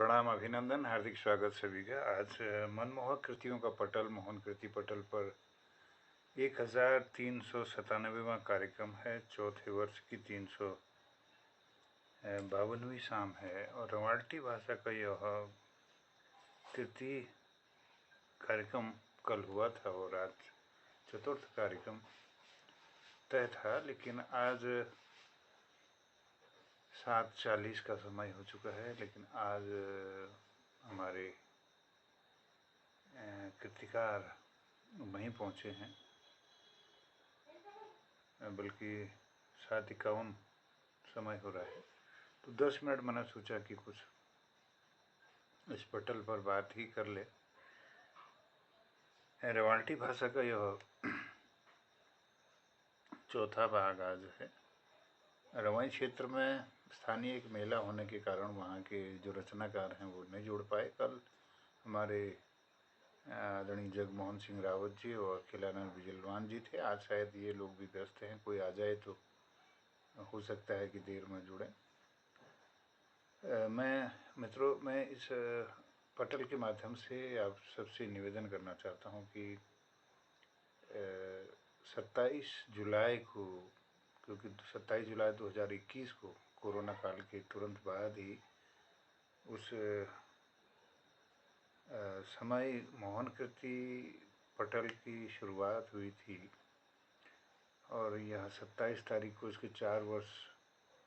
प्रणाम, अभिनंदन, हार्दिक स्वागत सभी का। आज मनमोहक कृतियों का पटल, मोहन कृति पटल पर 1397वां कार्यक्रम है। चौथे वर्ष की 352वीं शाम है और रवाल्टी भाषा का यह तृतीय कार्यक्रम कल हुआ था और आज चतुर्थ कार्यक्रम तय था, लेकिन आज 7:40 का समय हो चुका है। लेकिन आज हमारे कृतिकार वहीं पहुँचे हैं, बल्कि 7:51 समय हो रहा है। तो 10 मिनट मैंने सोचा कि कुछ इस पटल पर बात ही कर ले। रवाल्टी भाषा का यह चौथा भाग आज है। रवाई क्षेत्र में स्थानीय एक मेला होने के कारण वहाँ के जो रचनाकार हैं वो नहीं जुड़ पाए। कल हमारे आदरणीय जगमोहन सिंह रावत जी और खिलानंद बिजलवान जी थे। आज शायद ये लोग भी व्यस्त हैं, कोई आ जाए तो हो सकता है कि देर में जुड़े। मैं इस पटल के माध्यम से आप सबसे निवेदन करना चाहता हूँ कि 27 जुलाई को, क्योंकि 27 जुलाई 2021 को कोरोना काल के तुरंत बाद ही उस समय मोहन कृति पटल की शुरुआत हुई थी और यह 27 तारीख को इसके 4 वर्ष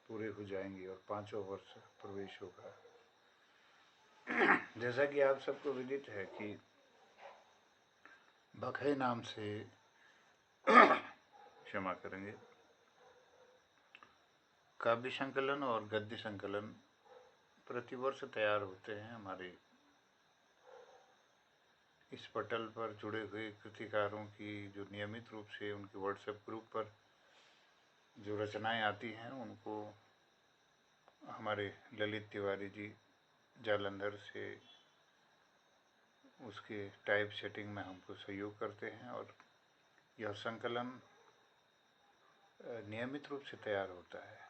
पूरे हो जाएंगे और 5वां वर्ष प्रवेश होगा। जैसा कि आप सबको विदित है कि बखई नाम से क्षमा करेंगे, काव्य संकलन और गद्य संकलन प्रतिवर्ष तैयार होते हैं। हमारे इस पटल पर जुड़े हुए कृतिकारों की जो नियमित रूप से उनके व्हाट्सएप ग्रुप पर जो रचनाएं आती हैं, उनको हमारे ललित तिवारी जी जालंधर से उसके टाइप सेटिंग में हमको सहयोग करते हैं और यह संकलन नियमित रूप से तैयार होता है।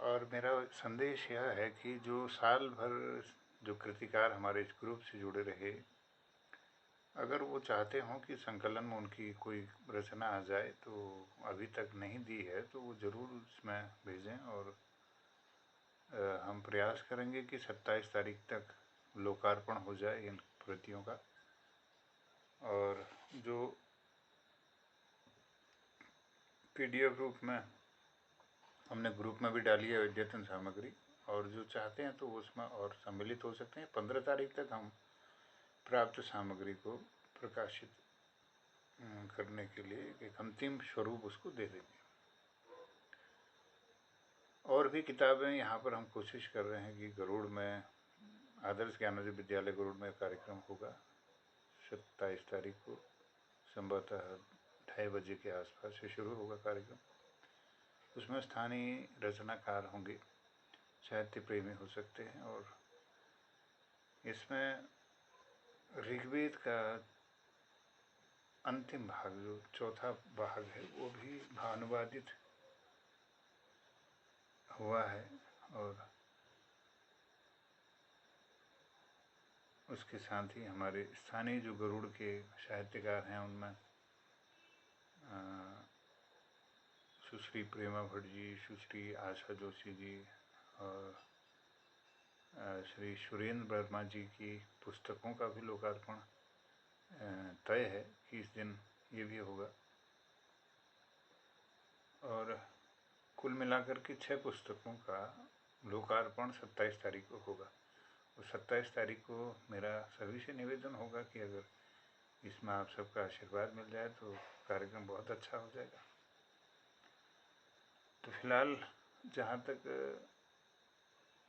और मेरा संदेश यह है कि जो साल भर जो कृतिकार हमारे इस ग्रुप से जुड़े रहे, अगर वो चाहते हों कि संकलन में उनकी कोई रचना आ जाए तो अभी तक नहीं दी है तो वो ज़रूर उसमें भेजें और हम प्रयास करेंगे कि 27 तारीख तक लोकार्पण हो जाए इन कृतियों का। और जो PDF रूप में हमने ग्रुप में भी डाली है अद्यतन सामग्री, और जो चाहते हैं तो उसमें और सम्मिलित हो सकते हैं। 15 तारीख तक हम प्राप्त सामग्री को प्रकाशित करने के लिए एक अंतिम स्वरूप उसको दे देंगे। और भी किताबें यहाँ पर हम कोशिश कर रहे हैं कि गरुड़ में, आदर्श ज्ञानोदय विद्यालय गरुड़ में कार्यक्रम होगा 27 तारीख को, संभवतः 2:30 बजे के आसपास से शुरू होगा कार्यक्रम। उसमें स्थानीय रचनाकार होंगे, साहित्य प्रेमी हो सकते हैं और इसमें ऋग्वेद का अंतिम भाग जो चौथा भाग है वो भी भानुवादित हुआ है और उसके साथ ही हमारे स्थानीय जो गरुड़ के साहित्यकार हैं उनमें सुश्री प्रेमा भट्ट जी, सुश्री आशा जोशी जी और श्री सुरेंद्र वर्मा जी की पुस्तकों का भी लोकार्पण तय है कि इस दिन ये भी होगा। और कुल मिलाकर के 6 पुस्तकों का लोकार्पण 27 तारीख को होगा। और 27 तारीख को मेरा सभी से निवेदन होगा कि अगर इसमें आप सबका आशीर्वाद मिल जाए तो कार्यक्रम बहुत अच्छा हो जाएगा। तो फिलहाल जहाँ तक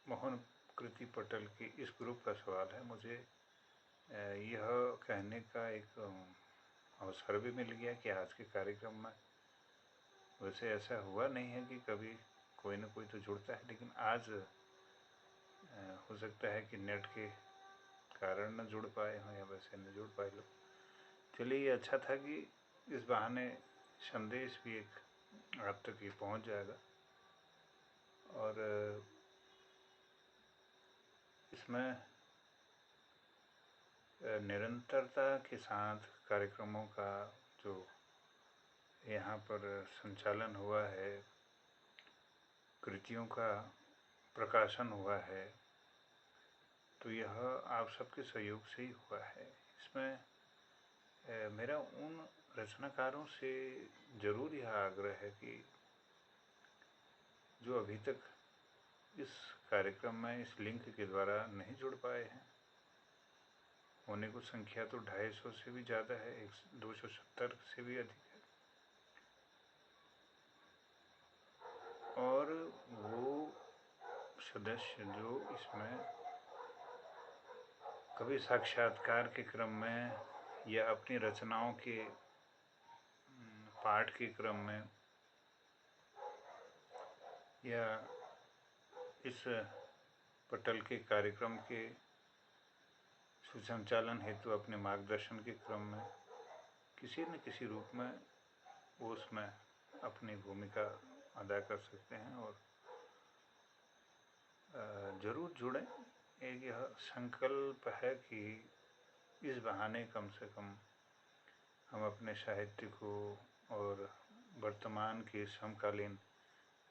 मोहन कृति पटल की इस ग्रुप का सवाल है, मुझे यह कहने का एक अवसर भी मिल गया कि आज के कार्यक्रम में, वैसे ऐसा हुआ नहीं है कि कभी कोई ना कोई तो जुड़ता है, लेकिन आज हो सकता है कि नेट के कारण न जुड़ पाए हों या वैसे न जुड़ पाए लोग। चलिए, ये अच्छा था कि इस बहाने संदेश भी एक आप तक ही पहुंच जाएगा। और इसमें निरंतरता के साथ कार्यक्रमों का जो यहाँ पर संचालन हुआ है, कृतियों का प्रकाशन हुआ है, तो यह आप सबके सहयोग से ही हुआ है। इसमें मेरा उन रचनाकारों से ज़रूर यह आग्रह है कि जो अभी तक इस कार्यक्रम में इस लिंक के द्वारा नहीं जुड़ पाए हैं, होने को संख्या तो 250 से भी ज़्यादा है, 270 से भी अधिक है, और वो सदस्य जो इसमें कभी साक्षात्कार के क्रम में या अपनी रचनाओं के पाठ के क्रम में या इस पटल के कार्यक्रम के सुसंचालन हेतु अपने मार्गदर्शन के क्रम में किसी न किसी रूप में वो उसमें अपनी भूमिका अदा कर सकते हैं, और ज़रूर जुड़ें। एक यह संकल्प है कि इस बहाने कम से कम हम अपने साहित्य को और वर्तमान के समकालीन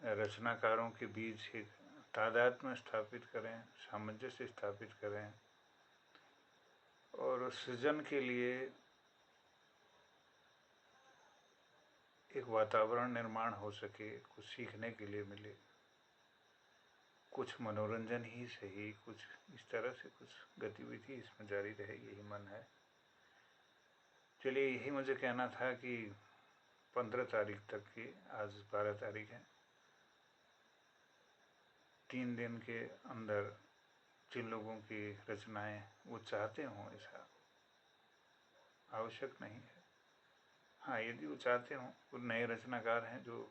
रचनाकारों के बीच एक तादात्म्य स्थापित करें, सामंजस्य स्थापित करें, और सृजन के लिए एक वातावरण निर्माण हो सके, कुछ सीखने के लिए मिले, कुछ मनोरंजन ही सही, कुछ इस तरह से कुछ गतिविधि इसमें जारी रहे, यही मन है। चलिए, यही मुझे कहना था कि 15 तारीख तक की, आज 12 तारीख है, 3 दिन के अंदर जिन लोगों की रचनाएं वो चाहते हों, ऐसा आवश्यक नहीं है। हाँ, यदि वो चाहते हों, वो नए रचनाकार हैं जो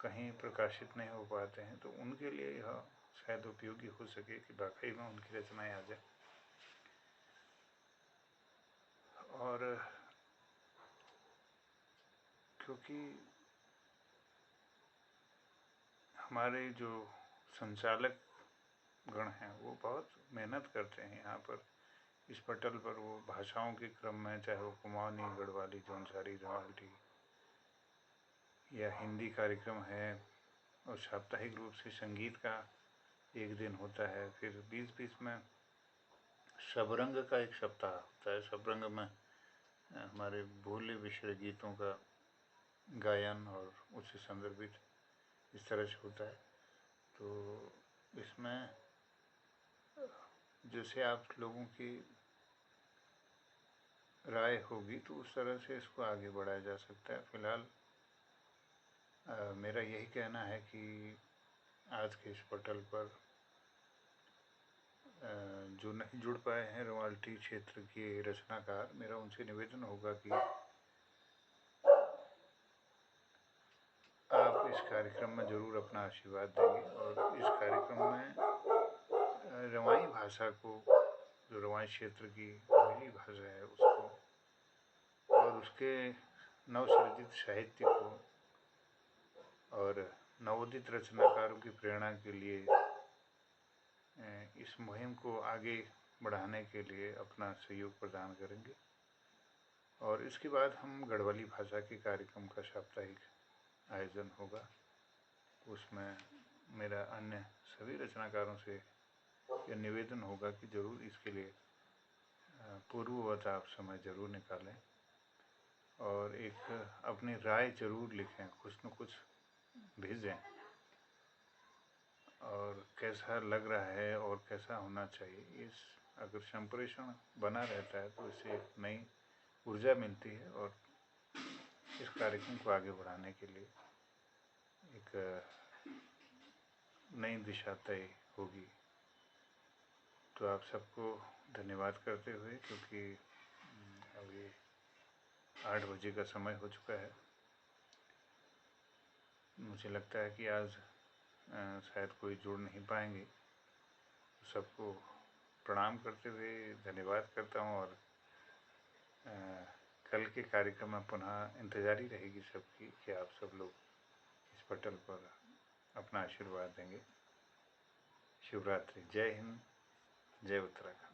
कहीं प्रकाशित नहीं हो पाते हैं, तो उनके लिए यह शायद उपयोगी हो सके कि वाकई में उनकी रचनाएं आ जाए। और क्योंकि हमारे जो संचालक गण हैं वो बहुत मेहनत करते हैं यहाँ पर इस पटल पर, वो भाषाओं के क्रम में, चाहे वो कुमाऊनी, गढ़वाली, जौनसारी, रवाल्टी या हिंदी कार्यक्रम है, और साप्ताहिक रूप से संगीत का एक दिन होता है, फिर बीच बीच में शबरंग का एक सप्ताह होता है। शबरंग में हमारे भोले विषय गीतों का गायन और उससे संदर्भित इस तरह से होता है। तो इसमें जैसे आप लोगों की राय होगी तो उस तरह से इसको आगे बढ़ाया जा सकता है। फिलहाल मेरा यही कहना है कि आज के इस पटल पर जो नहीं जुड़ पाए हैं रवाल्टी क्षेत्र के रचनाकार, मेरा उनसे निवेदन होगा कि आप इस कार्यक्रम में ज़रूर अपना आशीर्वाद देंगे, और इस कार्यक्रम में रवाई भाषा को, जो रवाई क्षेत्र की मिली भाषा है उसको, और उसके नवसृजित साहित्य को और नवोदित रचनाकारों की प्रेरणा के लिए इस मुहिम को आगे बढ़ाने के लिए अपना सहयोग प्रदान करेंगे। और इसके बाद हम गढ़वाली भाषा के कार्यक्रम का साप्ताहिक आयोजन होगा। उसमें मेरा अन्य सभी रचनाकारों से यह निवेदन होगा कि ज़रूर इसके लिए पूर्ववत आप समय ज़रूर निकालें और एक अपनी राय ज़रूर लिखें, कुछ न कुछ भेजें, और कैसा लग रहा है और कैसा होना चाहिए। इस अगर संप्रेषण बना रहता है तो इससे एक नई ऊर्जा मिलती है और इस कार्यक्रम को आगे बढ़ाने के लिए एक नई दिशा तय होगी। तो आप सबको धन्यवाद करते हुए, क्योंकि अभी 8 बजे का समय हो चुका है, मुझे लगता है कि आज शायद कोई जुड़ नहीं पाएंगे। सबको प्रणाम करते हुए धन्यवाद करता हूँ, और कल के कार्यक्रम में पुनः इंतज़ारी रहेगी सबकी कि आप सब लोग इस पटल पर अपना आशीर्वाद देंगे। शिवरात्रि। जय हिंद, जय उत्तराखंड।